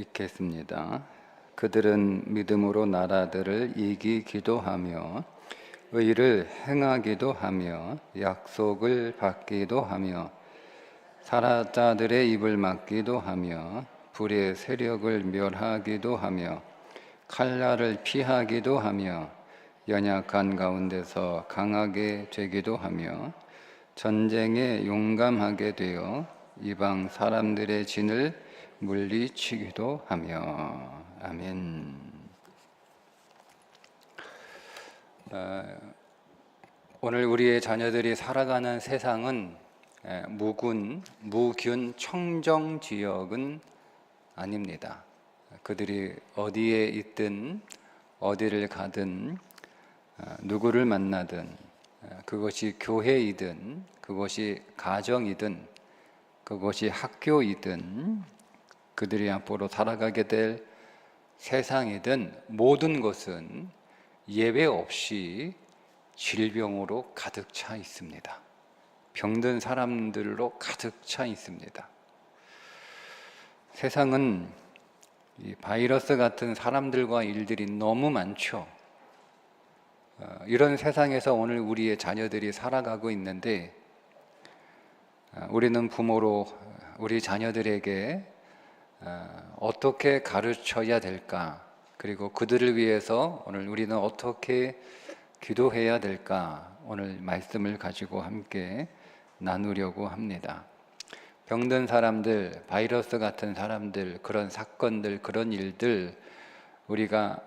읽겠습니다. 그들은 믿음으로 나라들을 이기기도 하며 의를 행하기도 하며 약속을 받기도 하며 살아자들의 입을 막기도 하며 불의 세력을 멸하기도 하며 칼날을 피하기도 하며 연약한 가운데서 강하게 되기도 하며 전쟁에 용감하게 되어 이방 사람들의 진을 물리치기도 하며. 아멘. 오늘 우리의 자녀들이 살아가는 세상은 무균 청정 지역은 아닙니다. 그들이 어디에 있든 어디를 가든 누구를 만나든 그것이 교회이든 그것이 가정이든 그것이 학교이든 그들이 앞으로 살아가게 될 세상이든 모든 것은 예외 없이 질병으로 가득 차 있습니다. 병든 사람들로 가득 차 있습니다. 세상은 이 바이러스 같은 사람들과 일들이 너무 많죠. 이런 세상에서 오늘 우리의 자녀들이 살아가고 있는데 우리는 부모로 우리 자녀들에게 어떻게 가르쳐야 될까? 그리고 그들을 위해서 오늘 우리는 어떻게 기도해야 될까? 오늘 말씀을 가지고 함께 나누려고 합니다. 병든 사람들, 바이러스 같은 사람들, 그런 사건들, 그런 일들 우리가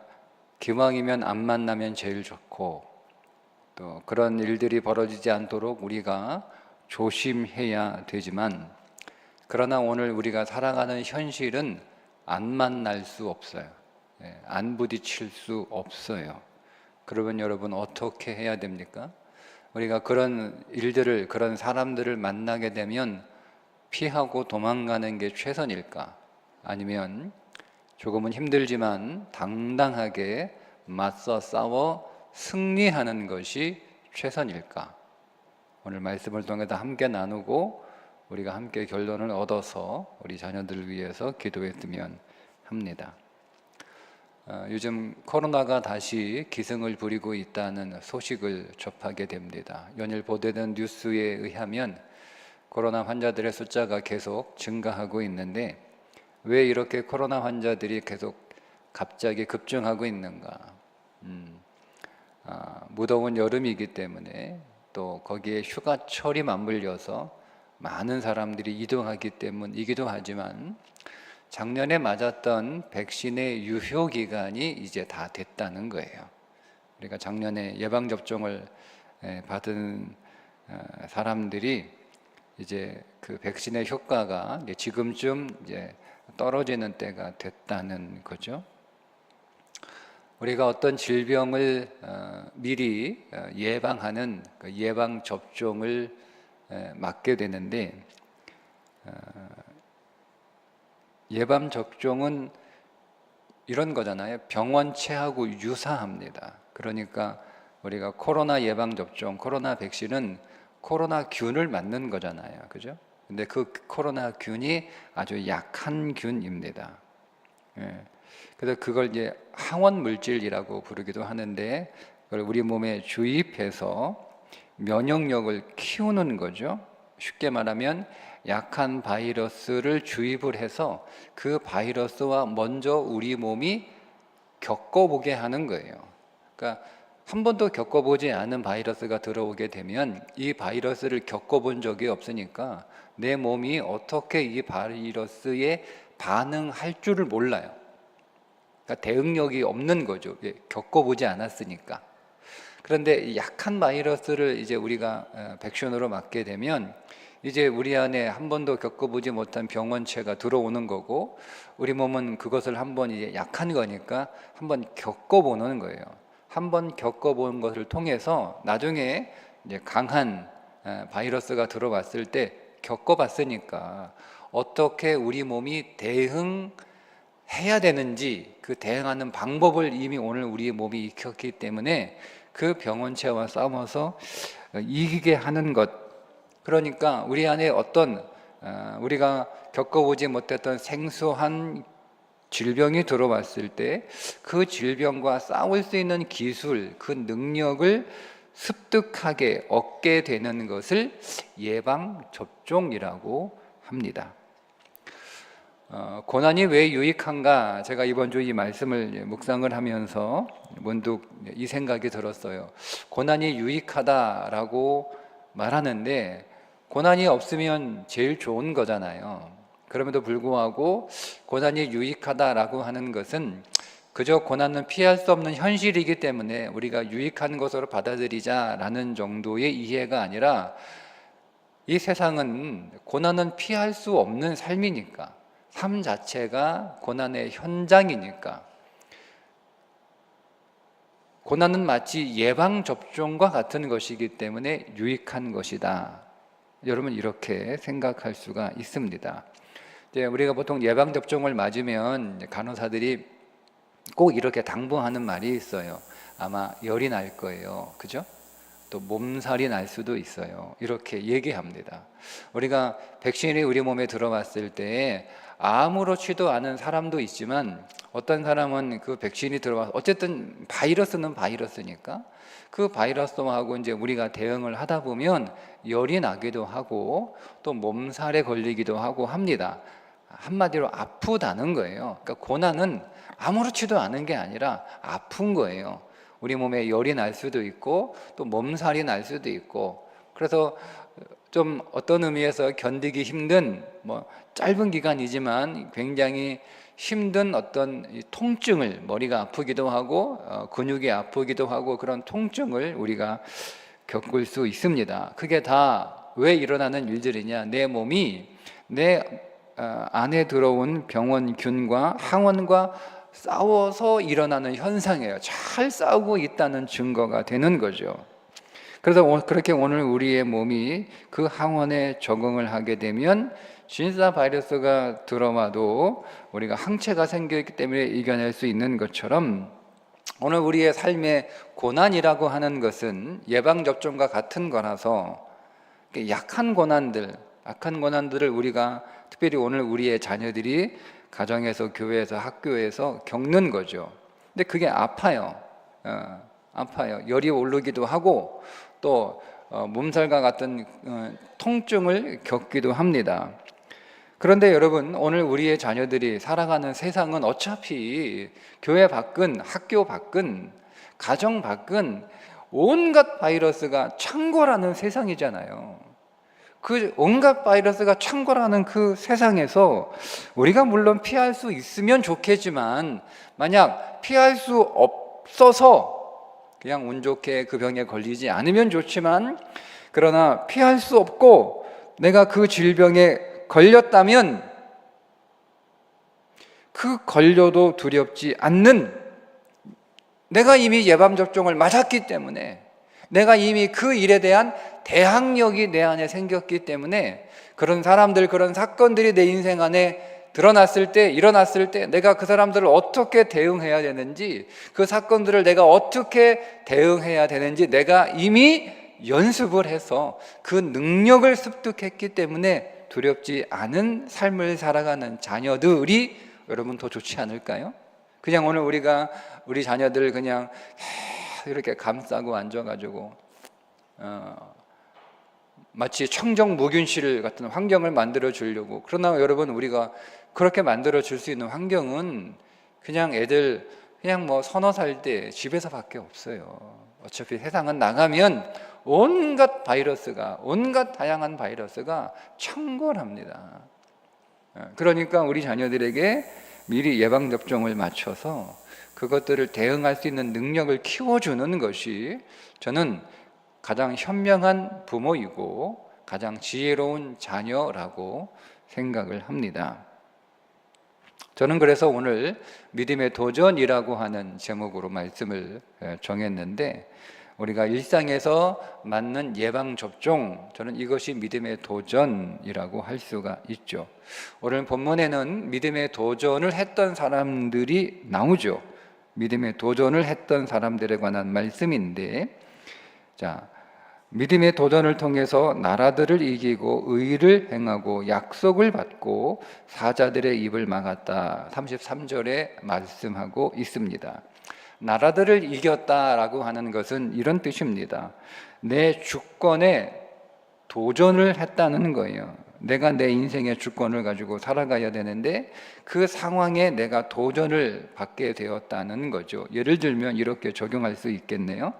기왕이면 안 만나면 제일 좋고 또 그런 일들이 벌어지지 않도록 우리가 조심해야 되지만 그러나 오늘 우리가 살아가는 현실은 안 만날 수 없어요. 안 부딪힐 수 없어요. 그러면 여러분 어떻게 해야 됩니까? 우리가 그런 일들을, 그런 사람들을 만나게 되면 피하고 도망가는 게 최선일까? 아니면 조금은 힘들지만 당당하게 맞서 싸워 승리하는 것이 최선일까? 오늘 말씀을 통해서 함께 나누고 우리가 함께 결론을 얻어서 우리 자녀들을 위해서 기도했으면 합니다. 요즘 코로나가 다시 기승을 부리고 있다는 소식을 접하게 됩니다. 연일 보도된 뉴스에 의하면 코로나 환자들의 숫자가 계속 증가하고 있는데 왜 이렇게 코로나 환자들이 계속 갑자기 급증하고 있는가? 무더운 여름이기 때문에 또 거기에 휴가철이 맞물려서 많은 사람들이 이동하기 때문이기도 하지만 작년에 맞았던 백신의 유효 기간이 이제 다 됐다는 거예요. 우리가 작년에 예방접종을 받은 사람들이 이제 그 백신의 효과가 이제 지금쯤 이제 떨어지는 때가 됐다는 거죠. 우리가 어떤 질병을 미리 예방하는 그 예방 접종을 맞게 되는데 예방 접종은 이런 거잖아요. 병원체하고 유사합니다. 그러니까 우리가 코로나 예방 접종, 코로나 백신은 코로나균을 맞는 거잖아요. 그죠? 근데 그 코로나균이 아주 약한 균입니다. 그래서 그걸 이제 항원 물질이라고 부르기도 하는데 그걸 우리 몸에 주입해서 면역력을 키우는 거죠. 쉽게 말하면 약한 바이러스를 주입을 해서 그 바이러스와 먼저 우리 몸이 겪어보게 하는 거예요. 그러니까 한 번도 겪어보지 않은 바이러스가 들어오게 되면 이 바이러스를 겪어본 적이 없으니까 내 몸이 어떻게 이 바이러스에 반응할 줄을 몰라요. 그러니까 대응력이 없는 거죠. 겪어보지 않았으니까. 그런데 약한 바이러스를 이제 우리가 백신으로 맞게 되면 이제 우리 안에 한 번도 겪어보지 못한 병원체가 들어오는 거고 우리 몸은 그것을 한번 이제 약한 거니까 한번 겪어보는 거예요. 한번 겪어본 것을 통해서 나중에 이제 강한 바이러스가 들어왔을 때 겪어봤으니까 어떻게 우리 몸이 대응해야 되는지 그 대응하는 방법을 이미 오늘 우리 몸이 익혔기 때문에 그 병원체와 싸워서 이기게 하는 것. 그러니까 우리 안에 어떤 우리가 겪어보지 못했던 생소한 질병이 들어왔을 때 그 질병과 싸울 수 있는 기술, 그 능력을 습득하게 얻게 되는 것을 예방접종이라고 합니다. 고난이 왜 유익한가? 제가 이번 주 이 말씀을 묵상을 하면서 문득 이 생각이 들었어요. 고난이 유익하다라고 말하는데 고난이 없으면 제일 좋은 거잖아요. 그럼에도 불구하고 고난이 유익하다라고 하는 것은 그저 고난은 피할 수 없는 현실이기 때문에 우리가 유익한 것으로 받아들이자라는 정도의 이해가 아니라 이 세상은 고난은 피할 수 없는 삶이니까, 삶 자체가 고난의 현장이니까 고난은 마치 예방접종과 같은 것이기 때문에 유익한 것이다. 여러분 이렇게 생각할 수가 있습니다. 우리가 보통 예방접종을 맞으면 간호사들이 꼭 이렇게 당부하는 말이 있어요. 아마 열이 날 거예요. 그죠? 또 몸살이 날 수도 있어요. 이렇게 얘기합니다. 우리가 백신이 우리 몸에 들어왔을 때 아무렇지도 않은 사람도 있지만 어떤 사람은 그 백신이 들어와서 어쨌든 바이러스는 바이러스니까 그 바이러스하고 이제 우리가 대응을 하다 보면 열이 나기도 하고 또 몸살에 걸리기도 하고 합니다. 한마디로 아프다는 거예요. 그러니까 고난은 아무렇지도 않은 게 아니라 아픈 거예요. 우리 몸에 열이 날 수도 있고 또 몸살이 날 수도 있고, 그래서 좀 어떤 의미에서 견디기 힘든 짧은 기간이지만 굉장히 힘든 어떤 통증을, 머리가 아프기도 하고 근육이 아프기도 하고 그런 통증을 우리가 겪을 수 있습니다. 그게 다 왜 일어나는 일들이냐? 내 몸이 내 안에 들어온 병원균과 항원과 싸워서 일어나는 현상이에요. 잘 싸우고 있다는 증거가 되는 거죠. 그래서 그렇게 오늘 우리의 몸이 그 항원에 적응을 하게 되면 진짜 바이러스가 들어와도 우리가 항체가 생겨있기 때문에 이겨낼 수 있는 것처럼 오늘 우리의 삶의 고난이라고 하는 것은 예방접종과 같은 거라서 약한 고난들을 우리가 특별히 오늘 우리의 자녀들이 가정에서, 교회에서, 학교에서 겪는 거죠. 근데 그게 아파요. 열이 오르기도 하고 또 몸살과 같은 통증을 겪기도 합니다. 그런데 여러분, 오늘 우리의 자녀들이 살아가는 세상은 어차피 교회 밖은, 학교 밖은, 가정 밖은 온갖 바이러스가 창궐하는 세상이잖아요. 그 온갖 바이러스가 창궐하는 그 세상에서 우리가 물론 피할 수 있으면 좋겠지만 만약 피할 수 없어서 그냥 운 좋게 그 병에 걸리지 않으면 좋지만, 그러나 피할 수 없고 내가 그 질병에 걸렸다면 그 걸려도 두렵지 않는, 내가 이미 예방접종을 맞았기 때문에, 내가 이미 그 일에 대한 대항력이 내 안에 생겼기 때문에 그런 사람들, 그런 사건들이 내 인생 안에 일어났을 때 내가 그 사람들을 어떻게 대응해야 되는지, 그 사건들을 내가 어떻게 대응해야 되는지 내가 이미 연습을 해서 그 능력을 습득했기 때문에 두렵지 않은 삶을 살아가는 자녀들이 여러분 더 좋지 않을까요? 그냥 오늘 우리가 우리 자녀들 그냥 이렇게 감싸고 앉아가지고 마치 청정무균실 같은 환경을 만들어 주려고, 그러나 여러분 우리가 그렇게 만들어 줄 수 있는 환경은 그냥 애들 그냥 서너 살 때 집에서밖에 없어요. 어차피 세상은 나가면 온갖 바이러스가, 온갖 다양한 바이러스가 창궐합니다. 그러니까 우리 자녀들에게 미리 예방접종을 맞춰서 그것들을 대응할 수 있는 능력을 키워주는 것이 저는 가장 현명한 부모이고 가장 지혜로운 자녀라고 생각을 합니다. 저는 그래서 오늘 믿음의 도전이라고 하는 제목으로 말씀을 정했는데, 우리가 일상에서 맞는 예방접종, 저는 이것이 믿음의 도전이라고 할 수가 있죠. 오늘 본문에는 믿음의 도전을 했던 사람들이 나오죠. 믿음의 도전을 했던 사람들에 관한 말씀인데, 자, 믿음의 도전을 통해서 나라들을 이기고 의를 행하고 약속을 받고 사자들의 입을 막았다. 33절에 말씀하고 있습니다. 나라들을 이겼다라고 하는 것은 이런 뜻입니다. 내 주권에 도전을 했다는 거예요. 내가 내 인생의 주권을 가지고 살아가야 되는데 그 상황에 내가 도전을 받게 되었다는 거죠. 예를 들면 이렇게 적용할 수 있겠네요.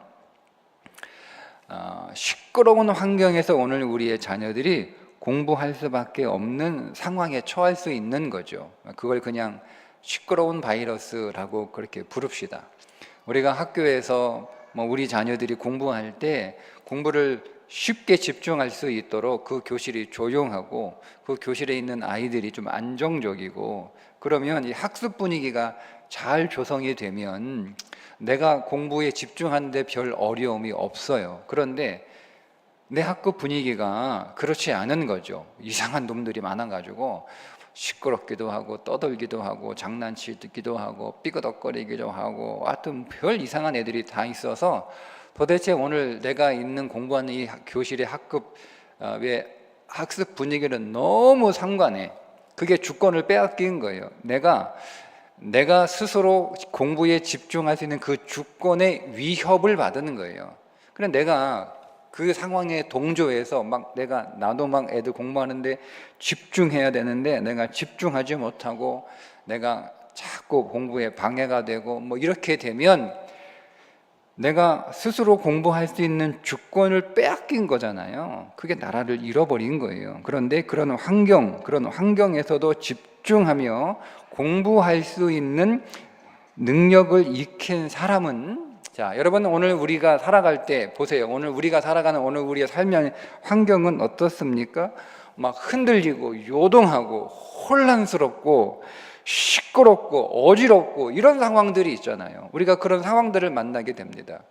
시끄러운 환경에서 오늘 우리의 자녀들이 공부할 수밖에 없는 상황에 처할 수 있는 거죠. 그걸 그냥 시끄러운 바이러스라고 그렇게 부릅시다. 우리가 학교에서 우리 자녀들이 공부할 때 공부를 쉽게 집중할 수 있도록 그 교실이 조용하고 그 교실에 있는 아이들이 좀 안정적이고, 그러면 이 학습 분위기가 잘 조성이 되면 내가 공부에 집중하는데 별 어려움이 없어요. 그런데 내 학교 분위기가 그렇지 않은 거죠. 이상한 놈들이 많아가지고 시끄럽기도 하고 떠들기도 하고 장난치기도 하고 삐그덕거리기도 하고 하여튼 별 이상한 애들이 다 있어서 도대체 오늘 내가 있는 공부하는 이 교실의 학습 분위기는 너무 상관해. 그게 주권을 빼앗긴 거예요. 내가 스스로 공부에 집중할 수 있는 그 주권의 위협을 받는 거예요. 그래 내가 그 상황에 동조해서 나도 애들 공부하는데 집중해야 되는데 내가 집중하지 못하고 내가 자꾸 공부에 방해가 되고 이렇게 되면 내가 스스로 공부할 수 있는 주권을 빼앗긴 거잖아요. 그게 나라를 잃어버린 거예요. 그런데 그런 환경에서도 집중하며 공부할 수 있는 능력을 익힌 사람은, 자, 여러분 오늘 우리가 살아갈 때 보세요. 오늘 우리가 살아가는 오늘 우리의 삶의 환경은 어떻습니까? 막 흔들리고 요동하고 혼란스럽고 시끄럽고 어지럽고 이런 상황들이 있잖아요. 우리가 그런 상황들을 만나게 됩니다.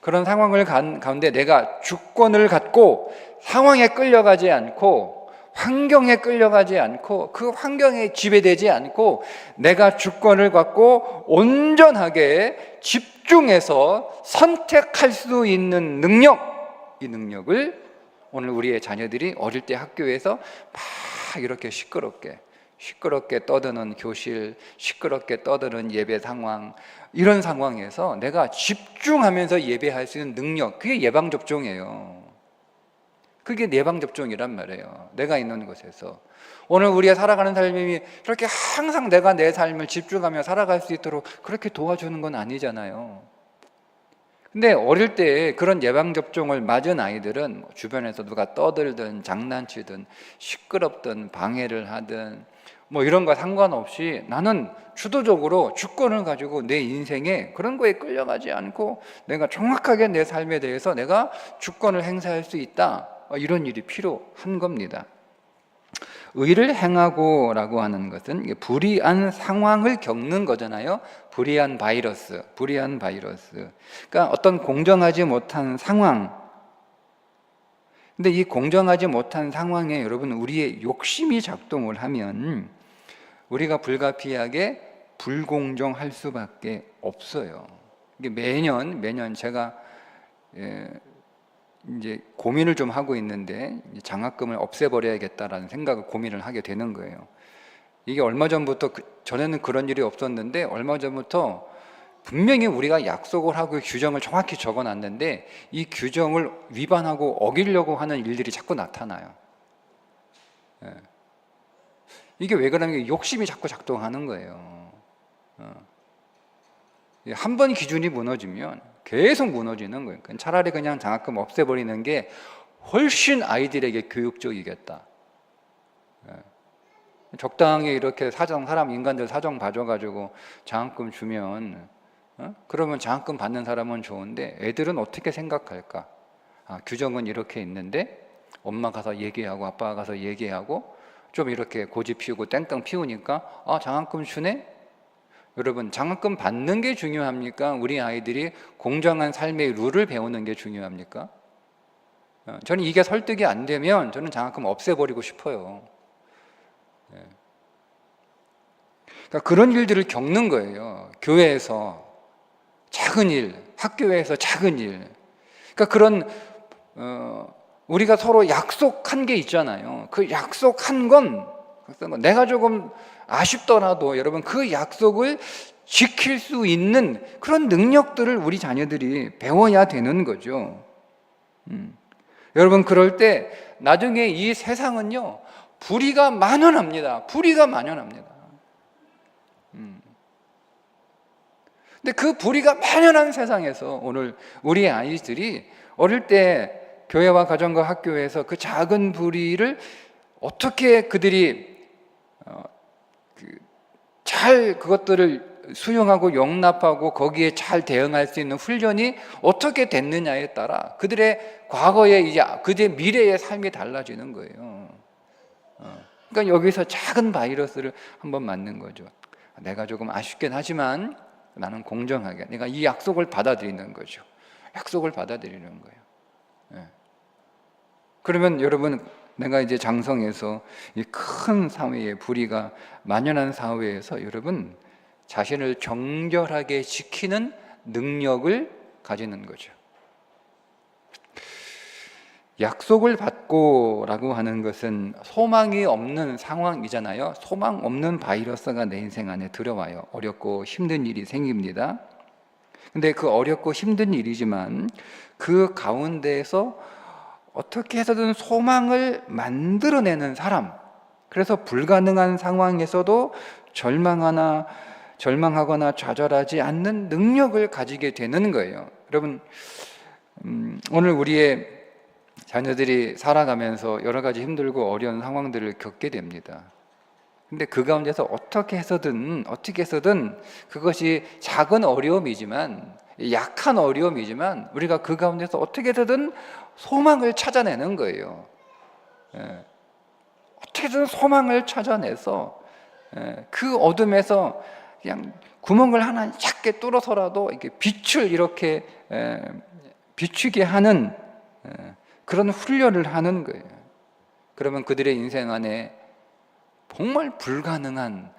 그런 상황을 가운데 내가 주권을 갖고 상황에 끌려가지 않고 환경에 끌려가지 않고 그 환경에 지배되지 않고 내가 주권을 갖고 온전하게 집중해서 선택할 수 있는 능력, 이 능력을 오늘 우리의 자녀들이 어릴 때 학교에서 막 이렇게 시끄럽게 떠드는 교실, 시끄럽게 떠드는 예배 상황, 이런 상황에서 내가 집중하면서 예배할 수 있는 능력, 그게 예방접종이에요. 그게 예방접종이란 말이에요. 내가 있는 곳에서. 오늘 우리가 살아가는 삶이 이렇게 항상 내가 내 삶을 집중하며 살아갈 수 있도록 그렇게 도와주는 건 아니잖아요. 근데 어릴 때 그런 예방접종을 맞은 아이들은 주변에서 누가 떠들든 장난치든 시끄럽든 방해를 하든 이런 거 상관없이 나는 주도적으로 주권을 가지고 내 인생에 그런 거에 끌려가지 않고 내가 정확하게 내 삶에 대해서 내가 주권을 행사할 수 있다. 이런 일이 필요한 겁니다. 의를 행하고 라고 하는 것은 불의한 상황을 겪는 거잖아요. 불의한 바이러스. 그러니까 어떤 공정하지 못한 상황. 근데 이 공정하지 못한 상황에 여러분 우리의 욕심이 작동을 하면 우리가 불가피하게 불공정할 수밖에 없어요. 이게 매년 제가 이제 고민을 좀 하고 있는데 장학금을 없애버려야겠다라는 생각을 고민을 하게 되는 거예요. 이게 얼마 전부터 전에는 그런 일이 없었는데 얼마 전부터 분명히 우리가 약속을 하고 규정을 정확히 적어놨는데 이 규정을 위반하고 어기려고 하는 일들이 자꾸 나타나요. 이게 왜 그러냐면 욕심이 자꾸 작동하는 거예요. 한 번 기준이 무너지면 계속 무너지는 거예요. 차라리 그냥 장학금 없애버리는 게 훨씬 아이들에게 교육적이겠다. 적당히 이렇게 인간들 사정 봐줘가지고 장학금 주면, 그러면 장학금 받는 사람은 좋은데 애들은 어떻게 생각할까? 규정은 이렇게 있는데 엄마 가서 얘기하고 아빠가 가서 얘기하고 좀 이렇게 고집 피우고 땡땡 피우니까 장학금 주네? 여러분, 장학금 받는 게 중요합니까? 우리 아이들이 공정한 삶의 룰을 배우는 게 중요합니까? 저는 이게 설득이 안 되면 저는 장학금 없애버리고 싶어요. 그러니까 그런 일들을 겪는 거예요. 교회에서 작은 일, 학교에서 작은 일. 그러니까 그런 우리가 서로 약속한 게 있잖아요. 그 약속한 건 내가 조금 아쉽더라도 여러분 그 약속을 지킬 수 있는 그런 능력들을 우리 자녀들이 배워야 되는 거죠. 여러분 그럴 때 나중에 이 세상은요 불의가 만연합니다. 불의가 만연합니다. 근데 그 불의가 만연한 세상에서 오늘 우리 아이들이 어릴 때 교회와 가정과 학교에서 그 작은 불의를 어떻게 그들이 잘 그것들을 수용하고 용납하고 거기에 잘 대응할 수 있는 훈련이 어떻게 됐느냐에 따라 그들의 과거의 이제 그들의 미래의 삶이 달라지는 거예요. 그러니까 여기서 작은 바이러스를 한번 맞는 거죠. 내가 조금 아쉽긴 하지만 나는 공정하게 내가 이 약속을 받아들이는 거죠. 약속을 받아들이는 거예요. 그러면 여러분 내가 이제 장성해서 이 큰 사회의 불의가 만연한 사회에서 여러분 자신을 정결하게 지키는 능력을 가지는 거죠. 약속을 받고라고 하는 것은 소망이 없는 상황이잖아요. 소망 없는 바이러스가 내 인생 안에 들어와요. 어렵고 힘든 일이 생깁니다. 근데 그 어렵고 힘든 일이지만 그 가운데에서 어떻게 해서든 소망을 만들어내는 사람, 그래서 불가능한 상황에서도 절망하거나 좌절하지 않는 능력을 가지게 되는 거예요. 여러분 오늘 우리의 자녀들이 살아가면서 여러 가지 힘들고 어려운 상황들을 겪게 됩니다. 근데 그 가운데서 어떻게 해서든 그것이 작은 어려움이지만 약한 어려움이지만 우리가 그 가운데서 어떻게 해서든 소망을 찾아내는 거예요. 어떻게든 소망을 찾아내서 그 어둠에서 그냥 구멍을 하나 작게 뚫어서라도 이렇게 빛을 이렇게 비추게 하는 그런 훈련을 하는 거예요. 그러면 그들의 인생 안에 정말 불가능한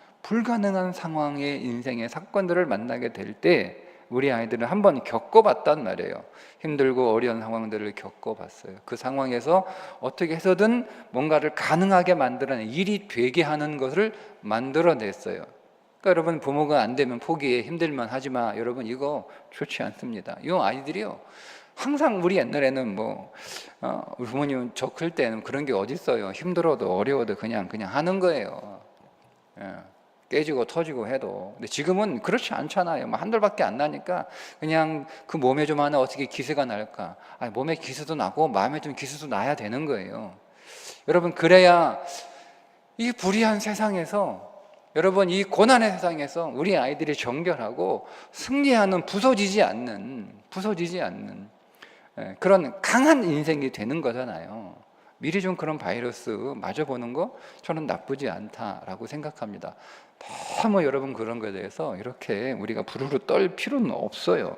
상황의 인생의 사건들을 만나게 될 때 우리 아이들은 한번 겪어봤단 말이에요. 힘들고 어려운 상황들을 겪어봤어요. 그 상황에서 어떻게 해서든 뭔가를 가능하게 만들어내 일이 되게 하는 것을 만들어냈어요. 그러니까 여러분 부모가 안 되면 포기해, 힘들만 하지마. 여러분 이거 좋지 않습니다. 이 아이들이요 항상 우리 옛날에는 우리 부모님 저 클 때는 그런 게 어디 있어요. 힘들어도 어려워도 그냥 하는 거예요. 깨지고 터지고 해도. 근데 지금은 그렇지 않잖아요. 한 달밖에 안 나니까 그냥 그 몸에 좀 하나 어떻게 기세가 날까. 몸에 기세도 나고 마음에 좀 기세도 나야 되는 거예요. 여러분 그래야 이 불의한 세상에서 여러분 이 고난의 세상에서 우리 아이들이 정결하고 승리하는 부서지지 않는 그런 강한 인생이 되는 거잖아요. 미리 좀 그런 바이러스 맞아보는 거 저는 나쁘지 않다라고 생각합니다. 너무 여러분 그런 거에 대해서 이렇게 우리가 부르르 떨 필요는 없어요.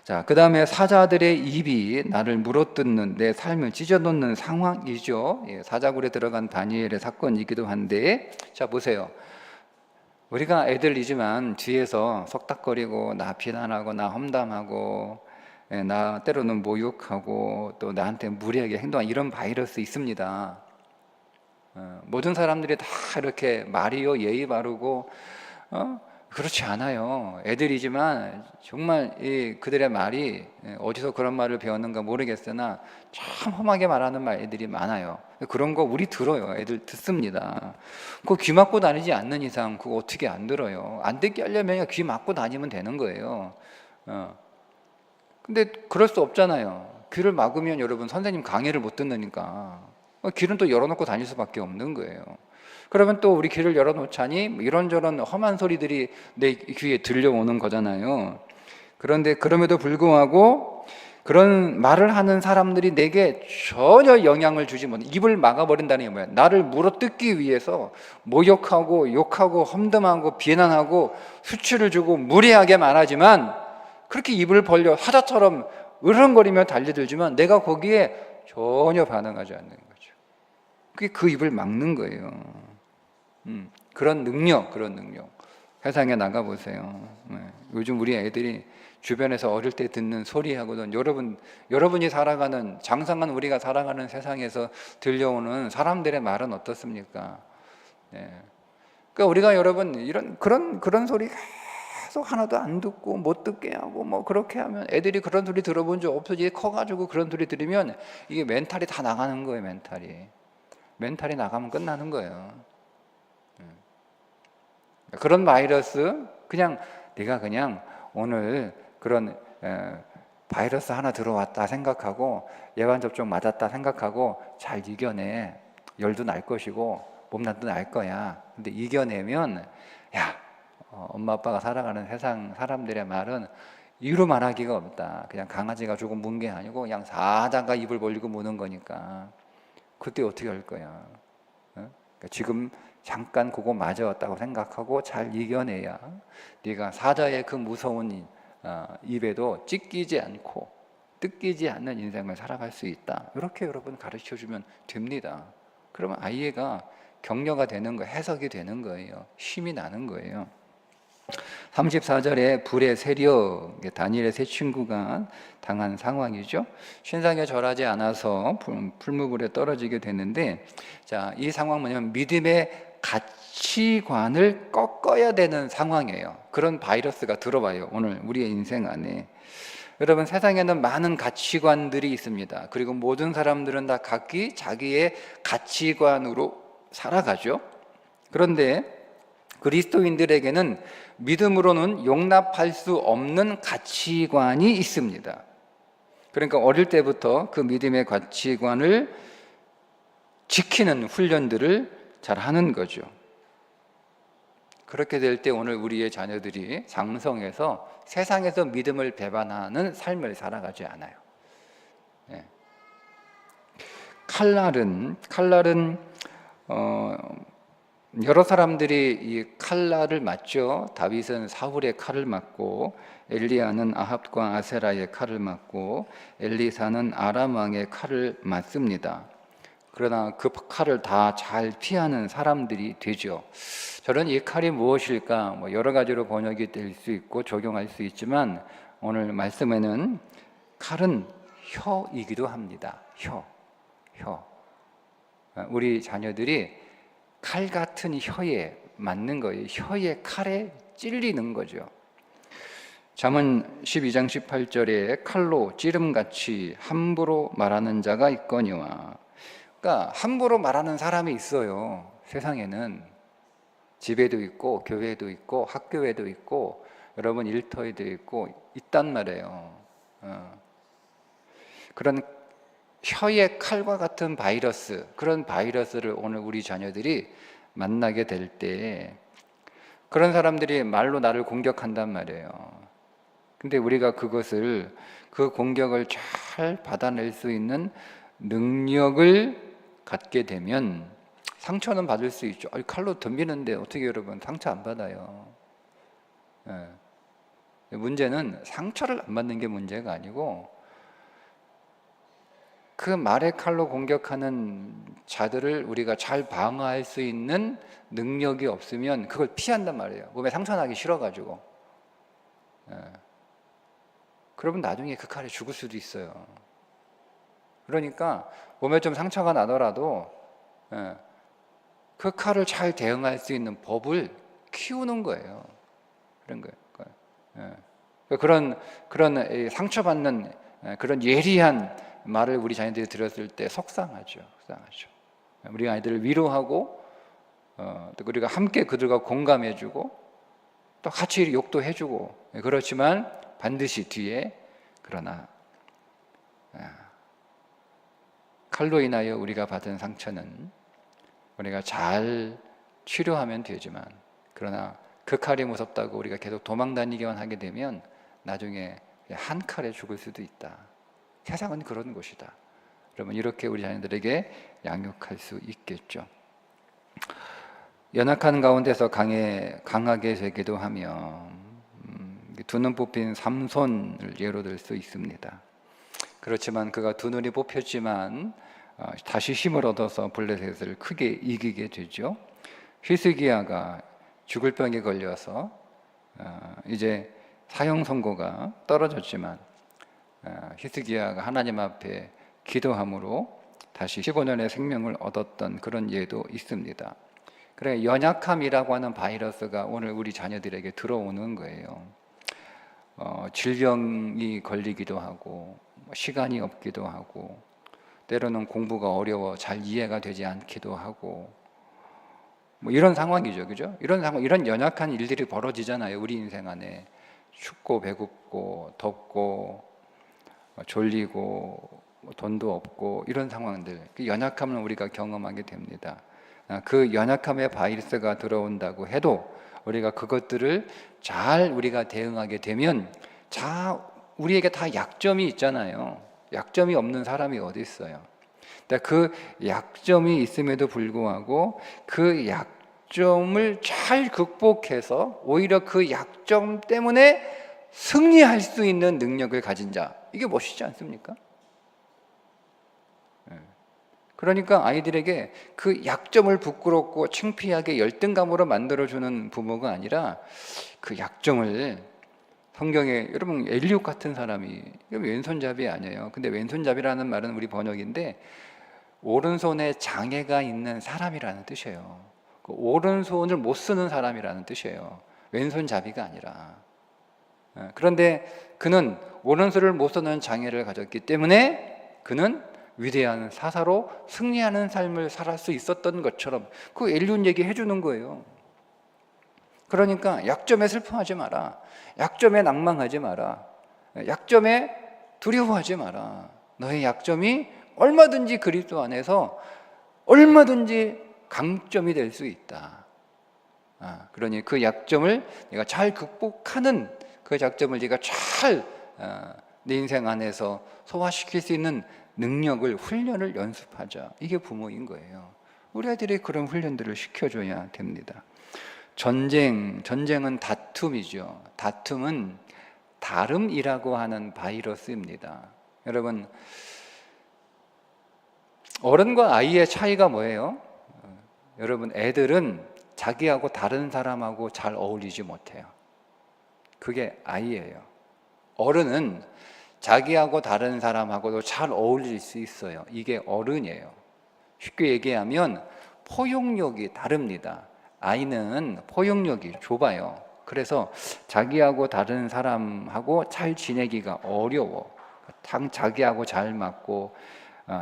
자, 그 다음에 사자들의 입이 나를 물어뜯는 내 삶을 찢어놓는 상황이죠. 사자굴에 들어간 다니엘의 사건이기도 한데, 자 보세요. 우리가 애들이지만 뒤에서 속닥거리고 나 비난하고 나 험담하고 나 때로는 모욕하고 또 나한테 무리하게 행동하는 이런 바이러스 있습니다. 모든 사람들이 다 이렇게 말이요 예의 바르고 그렇지 않아요. 애들이지만 정말 그들의 말이 어디서 그런 말을 배웠는가 모르겠으나 참 험하게 말하는 말들이 많아요. 그런 거 우리 들어요. 애들 듣습니다. 그거 귀 막고 다니지 않는 이상 그거 어떻게 안 들어요. 안 듣게 하려면 귀 막고 다니면 되는 거예요. 근데 그럴 수 없잖아요. 귀를 막으면 여러분 선생님 강의를 못 듣는다니까 귀는 또 열어놓고 다닐 수밖에 없는 거예요. 그러면 또 우리 귀를 열어놓자니 이런저런 험한 소리들이 내 귀에 들려오는 거잖아요. 그런데 그럼에도 불구하고 그런 말을 하는 사람들이 내게 전혀 영향을 주지 못해 입을 막아버린다는 게 뭐야? 나를 물어뜯기 위해서 모욕하고 욕하고 험담하고 비난하고 수치를 주고 무례하게 말하지만 그렇게 입을 벌려 사자처럼 으르렁거리며 달려들지만 내가 거기에 전혀 반응하지 않는 거죠. 그게 그 입을 막는 거예요. 그런 능력 세상에 나가보세요. 요즘 우리 애들이 주변에서 어릴 때 듣는 소리하고는 여러분이 살아가는, 장성한 우리가 살아가는 세상에서 들려오는 사람들의 말은 어떻습니까? 예. 그러니까 우리가 여러분 그런 소리 계속 하나도 안 듣고 못 듣게 하고 뭐 그렇게 하면, 애들이 그런 소리 들어본 적 없어. 이제 커가지고 그런 소리 들으면 이게 멘탈이 다 나가는 거예요. 멘탈이 나가면 끝나는 거예요. 그런 바이러스, 그냥 내가 그냥 오늘 그런 바이러스 하나 들어왔다 생각하고 예방접종 맞았다 생각하고 잘 이겨내. 열도 날 것이고 몸난도 날 거야. 근데 이겨내면, 야, 엄마 아빠가 살아가는 세상 사람들의 말은 이루 말하기가 없다. 그냥 강아지가 조금 문 게 아니고 그냥 사자가 입을 벌리고 무는 거니까. 그때 어떻게 할 거야? 그러니까 지금 잠깐 그거 맞아왔다고 생각하고 잘 이겨내야 네가 사자의 그 무서운 입에도 찢기지 않고 뜯기지 않는 인생을 살아갈 수 있다. 이렇게 여러분 가르쳐주면 됩니다. 그러면 아이가 격려가 되는 거예요. 해석이 되는 거예요. 힘이 나는 거예요. 34절에 불의 세력, 다니엘의 세 친구가 당한 상황이죠. 신상에 절하지 않아서 풀무불에 떨어지게 되는데, 자, 이 상황은 뭐냐면 믿음의 가치관을 꺾어야 되는 상황이에요. 그런 바이러스가 들어와요, 오늘 우리의 인생 안에. 여러분, 세상에는 많은 가치관들이 있습니다. 그리고 모든 사람들은 다 각기 자기의 가치관으로 살아가죠. 그런데 그리스도인들에게는 믿음으로는 용납할 수 없는 가치관이 있습니다. 그러니까 어릴 때부터 그 믿음의 가치관을 지키는 훈련들을 잘 하는 거죠. 그렇게 될 때 오늘 우리의 자녀들이 장성해서 세상에서 믿음을 배반하는 삶을 살아가지 않아요. 칼날은 여러 사람들이 이 칼날을 맞죠. 다윗은 사울의 칼을 맞고, 엘리야는 아합과 아세라의 칼을 맞고, 엘리사는 아람 왕의 칼을 맞습니다. 그러나 그 칼을 다 잘 피하는 사람들이 되죠. 저는 이 칼이 무엇일까? 뭐 여러 가지로 번역이 될 수 있고 적용할 수 있지만, 오늘 말씀에는 칼은 혀이기도 합니다. 혀. 우리 자녀들이 칼 같은 혀에 맞는 거예요. 혀의 칼에 찔리는 거죠. 잠언 12장 18절에 칼로 찌름같이 함부로 말하는 자가 있거니와. 그러니까 함부로 말하는 사람이 있어요. 세상에는 집에도 있고 교회에도 있고 학교에도 있고 여러분 일터에도 있단 말이에요. 그런 혀의 칼과 같은 바이러스, 그런 바이러스를 오늘 우리 자녀들이 만나게 될 때 그런 사람들이 말로 나를 공격한단 말이에요. 근데 우리가 그 공격을 잘 받아낼 수 있는 능력을 갖게 되면 상처는 받을 수 있죠. 칼로 덤비는데 어떻게 여러분 상처 안 받아요? 문제는 상처를 안 받는 게 문제가 아니고 그 말의 칼로 공격하는 자들을 우리가 잘 방어할 수 있는 능력이 없으면 그걸 피한단 말이에요. 몸에 상처 나기 싫어가지고. 그러면 나중에 그 칼에 죽을 수도 있어요. 그러니까 몸에 좀 상처가 나더라도 그 칼을 잘 대응할 수 있는 법을 키우는 거예요. 그런 거예요. 그런 상처받는 그런 예리한 말을 우리 자녀들이 들었을 때 속상하죠. 우리 아이들을 위로하고 또 우리가 함께 그들과 공감해주고 또 같이 욕도 해주고, 그렇지만 반드시 뒤에 그러나 칼로 인하여 우리가 받은 상처는 우리가 잘 치료하면 되지만, 그러나 그 칼이 무섭다고 우리가 계속 도망다니기만 하게 되면 나중에 한 칼에 죽을 수도 있다. 세상은 그런 곳이다. 그러면 이렇게 우리 자녀들에게 양육할 수 있겠죠. 연약한 가운데서 강하게 되기도 하며 두 눈 뽑힌 삼손을 예로 들 수 있습니다. 그렇지만 그가 두 눈이 뽑혔지만 다시 힘을 얻어서 블레셋을 크게 이기게 되죠. 히스기야가 죽을 병에 걸려서 이제 사형 선고가 떨어졌지만 히스기야가 하나님 앞에 기도함으로 다시 15년의 생명을 얻었던 그런 예도 있습니다. 그래, 연약함이라고 하는 바이러스가 오늘 우리 자녀들에게 들어오는 거예요. 질병이 걸리기도 하고 시간이 없기도 하고 때로는 공부가 어려워 잘 이해가 되지 않기도 하고 뭐 이런 상황이죠, 그죠? 이런 상황, 이런 연약한 일들이 벌어지잖아요, 우리 인생 안에. 춥고 배고프고 덥고 졸리고 돈도 없고 이런 상황들, 그 연약함을 우리가 경험하게 됩니다. 그 연약함의 바이러스가 들어온다고 해도 우리가 그것들을 잘 우리가 대응하게 되면 우리에게 다 약점이 있잖아요. 약점이 없는 사람이 어디 있어요? 그 약점이 있음에도 불구하고 그 약점을 잘 극복해서 오히려 그 약점 때문에 승리할 수 있는 능력을 가진 자, 이게 멋있지 않습니까? 그러니까 아이들에게 그 약점을 부끄럽고 창피하게 열등감으로 만들어주는 부모가 아니라 그 약점을, 성경에 여러분 엘리옷 같은 사람이 왼손잡이 아니에요. 근데 왼손잡이라는 말은 우리 번역인데 오른손에 장애가 있는 사람이라는 뜻이에요. 그 오른손을 못 쓰는 사람이라는 뜻이에요. 왼손잡이가 아니라. 그런데 그는 오른손을 못 쓰는 장애를 가졌기 때문에 그는 위대한 사사로 승리하는 삶을 살 수 있었던 것처럼 그 엘리옷 얘기 해주는 거예요. 그러니까 약점에 슬퍼하지 마라. 약점에 낭망하지 마라. 약점에 두려워하지 마라. 너의 약점이 얼마든지 그리스도 안에서 얼마든지 강점이 될 수 있다. 그러니 그 약점을 내가 잘 극복하는, 그 약점을 네가 잘 내 인생 안에서 소화시킬 수 있는 능력을, 훈련을 연습하자. 이게 부모인 거예요. 우리 아이들이 그런 훈련들을 시켜줘야 됩니다. 전쟁은 다툼이죠. 다툼은 다름이라고 하는 바이러스입니다. 여러분, 어른과 아이의 차이가 뭐예요? 여러분, 애들은 자기하고 다른 사람하고 잘 어울리지 못해요. 그게 아이예요. 어른은 자기하고 다른 사람하고도 잘 어울릴 수 있어요. 이게 어른이에요. 쉽게 얘기하면 포용력이 다릅니다. 아이는 포용력이 좁아요. 그래서 자기하고 다른 사람하고 잘 지내기가 어려워. 자기하고 잘 맞고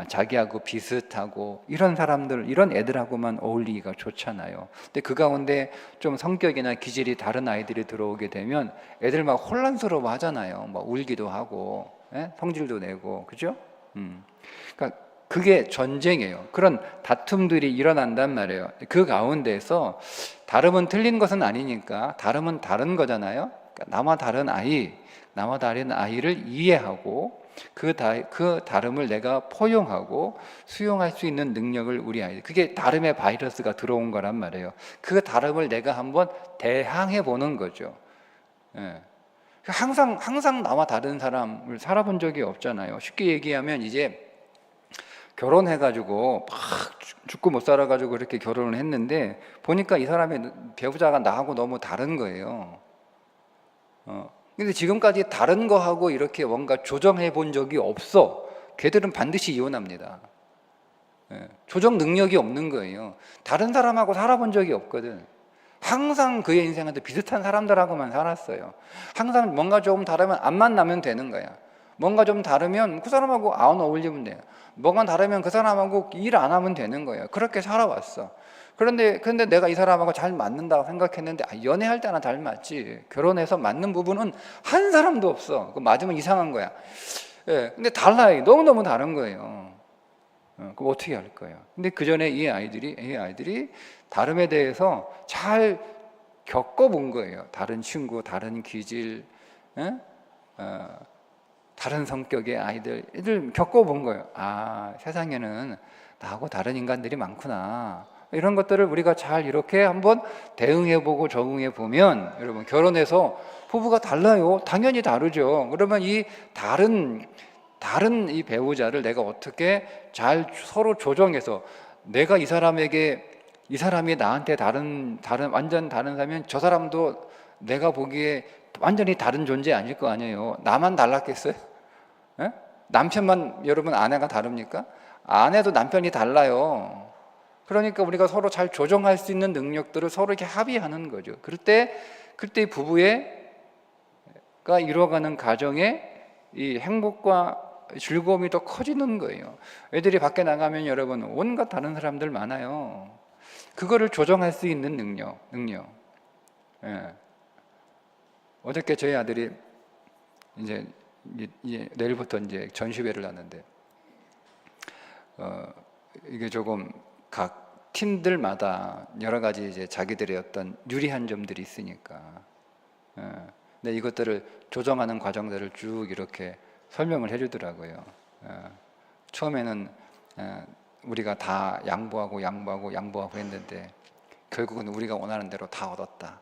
자기하고 비슷하고 이런 사람들, 이런 애들하고만 어울리기가 좋잖아요. 근데 그 가운데 좀 성격이나 기질이 다른 아이들이 들어오게 되면 애들 막 혼란스러워 하잖아요. 막 울기도 하고, 성질도 내고, 그죠? 그러니까 그게 전쟁이에요. 그런 다툼들이 일어난단 말이에요. 그 가운데서 다름은 틀린 것은 아니니까, 다름은 다른 거잖아요. 그러니까 나와 다른 아이를 이해하고 그 다름을 내가 포용하고 수용할 수 있는 능력을 우리 아이들, 그게 다름의 바이러스가 들어온 거란 말이에요. 그 다름을 내가 한번 대항해 보는 거죠. 항상 나와 다른 사람을 살아본 적이 없잖아요. 쉽게 얘기하면 이제 결혼해가지고 막 죽고 못 살아가지고 그렇게 결혼을 했는데 보니까 이 사람의 배우자가 나하고 너무 다른 거예요. 근데 지금까지 다른 거하고 이렇게 뭔가 조정해 본 적이 없어. 걔들은 반드시 이혼합니다. 조정 능력이 없는 거예요. 다른 사람하고 살아본 적이 없거든. 항상 그의 인생한테 비슷한 사람들하고만 살았어요. 항상 뭔가 조금 다르면 안 만나면 되는 거야. 뭔가 좀 다르면 그 사람하고 안 어울리면 돼요. 뭔가 다르면 그 사람하고 일 안 하면 되는 거예요. 그렇게 살아왔어. 그런데 내가 이 사람하고 잘 맞는다고 생각했는데 연애할 때나 잘 맞지, 결혼해서 맞는 부분은 한 사람도 없어. 그 맞으면 이상한 거야. 근데 달라요. 너무너무 다른 거예요. 그럼 어떻게 할 거예요? 근데 그 전에 이 아이들이 다름에 대해서 잘 겪어본 거예요. 다른 친구, 다른 기질, 다른 성격의 아이들 겪어본 거예요. 세상에는 나하고 다른 인간들이 많구나. 이런 것들을 우리가 잘 이렇게 한번 대응해보고 적응해보면, 여러분, 결혼해서 부부가 달라요. 당연히 다르죠. 그러면 이 다른 이 배우자를 내가 어떻게 잘 서로 조정해서 내가 이 사람에게 이 사람이 나한테 완전 다른 사람이면 저 사람도 내가 보기에 완전히 다른 존재 아닐 거 아니에요. 나만 달랐겠어요? 예? 남편만, 여러분 아내가 다릅니까? 아내도 남편이 달라요. 그러니까 우리가 서로 잘 조정할 수 있는 능력들을 서로 이렇게 합의하는 거죠. 그때 부부가 이루어가는 가정에 이 행복과 즐거움이 더 커지는 거예요. 애들이 밖에 나가면 여러분 온갖 다른 사람들 많아요. 그거를 조정할 수 있는 능력. 예. 어저께 저희 아들이 이제 내일부터 이제 전시회를 하는데 이게 조금 각 팀들마다 여러 가지 이제 자기들의 어떤 유리한 점들이 있으니까 근데 이것들을 조정하는 과정들을 쭉 이렇게 설명을 해주더라고요. 처음에는 우리가 다 양보하고 했는데 결국은 우리가 원하는 대로 다 얻었다.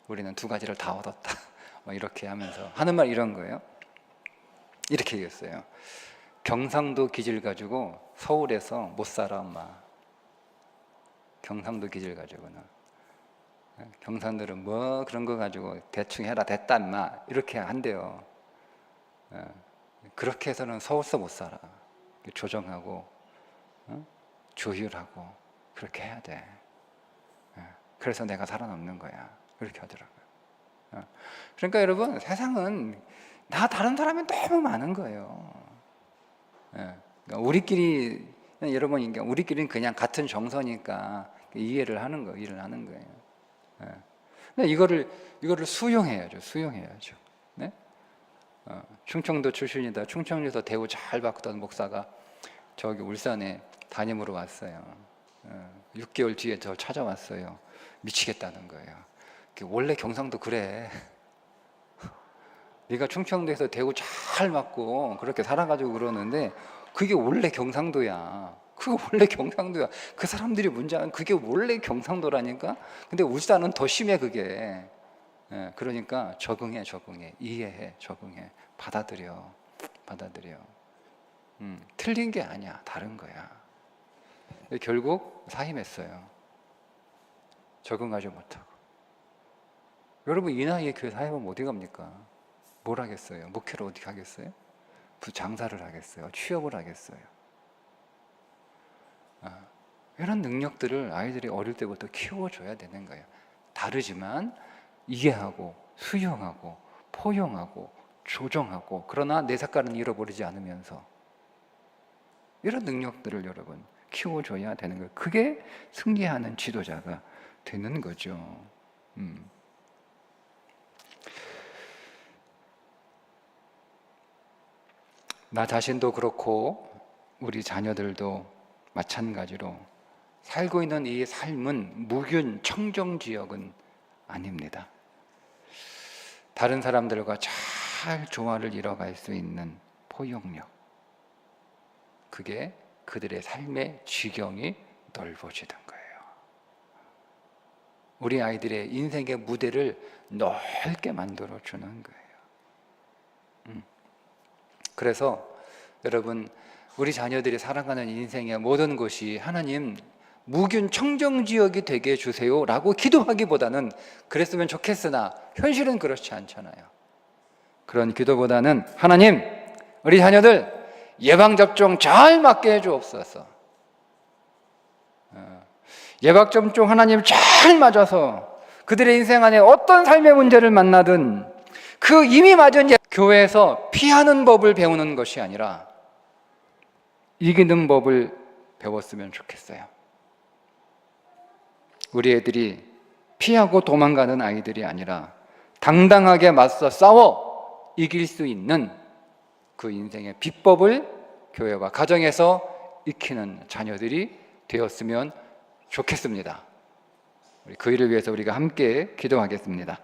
우리는 두 가지를 다 얻었다. 이렇게 하면서 하는 말 이런 거예요. 이렇게 얘기했어요. 경상도 기질 가지고 서울에서 못 살아 엄마. 경상도 기질 가지고는. 경상도는 뭐 그런 거 가지고 대충 해라 됐다 임마 이렇게 한대요. 그렇게 해서는 서울서 못 살아. 조정하고 조율하고 그렇게 해야 돼. 그래서 내가 살아남는 거야. 그렇게 하더라고요. 그러니까 여러분 세상은 나 다른 사람이 너무 많은 거예요. 그러니까 우리끼리는 그냥 같은 정서니까 이해를 하는 거예요. 일을 하는 거예요. 근데 이거를 수용해야죠. 네? 충청도 출신이다. 충청도에서 대우 잘 받던 목사가 저기 울산에 담임으로 왔어요. 6개월 뒤에 저 찾아왔어요. 미치겠다는 거예요. 원래 경상도 그래. 네가 충청도에서 대우 잘 맞고 그렇게 살아가지고 그러는데 그게 원래 경상도야. 그 사람들이 문제는 그게 원래 경상도라니까. 근데 울산은 더 심해 그게. 그러니까 적응해, 이해해, 적응해, 받아들여. 틀린 게 아니야, 다른 거야. 결국 사임했어요. 적응하지 못하고. 여러분 이 나이에 교회 사임하면 어디 갑니까? 뭘 하겠어요? 목회를 어디 가겠어요? 장사를 하겠어요? 취업을 하겠어요? 이런 능력들을 아이들이 어릴 때부터 키워줘야 되는 거예요. 다르지만 이해하고 수용하고 포용하고 조정하고 그러나 내 색깔은 잃어버리지 않으면서 이런 능력들을 여러분 키워줘야 되는 거예요. 그게 승리하는 지도자가 되는 거죠. 나 자신도 그렇고 우리 자녀들도 마찬가지로 살고 있는 이 삶은 무균 청정지역은 아닙니다. 다른 사람들과 잘 조화를 이뤄갈 수 있는 포용력, 그게 그들의 삶의 지경이 넓어지는 거예요. 우리 아이들의 인생의 무대를 넓게 만들어주는 거예요. 그래서 여러분 우리 자녀들이 살아가는 인생의 모든 것이 하나님 무균 청정지역이 되게 해주세요 라고 기도하기보다는 그랬으면 좋겠으나 현실은 그렇지 않잖아요. 그런 기도보다는 하나님 우리 자녀들 예방접종 잘 맞게 해주옵소서. 예방접종 하나님 잘 맞아서 그들의 인생 안에 어떤 삶의 문제를 만나든 그 이미 맞은 교회에서 피하는 법을 배우는 것이 아니라 이기는 법을 배웠으면 좋겠어요. 우리 애들이 피하고 도망가는 아이들이 아니라 당당하게 맞서 싸워 이길 수 있는 그 인생의 비법을 교회와 가정에서 익히는 자녀들이 되었으면 좋겠습니다. 그 일을 위해서 우리가 함께 기도하겠습니다.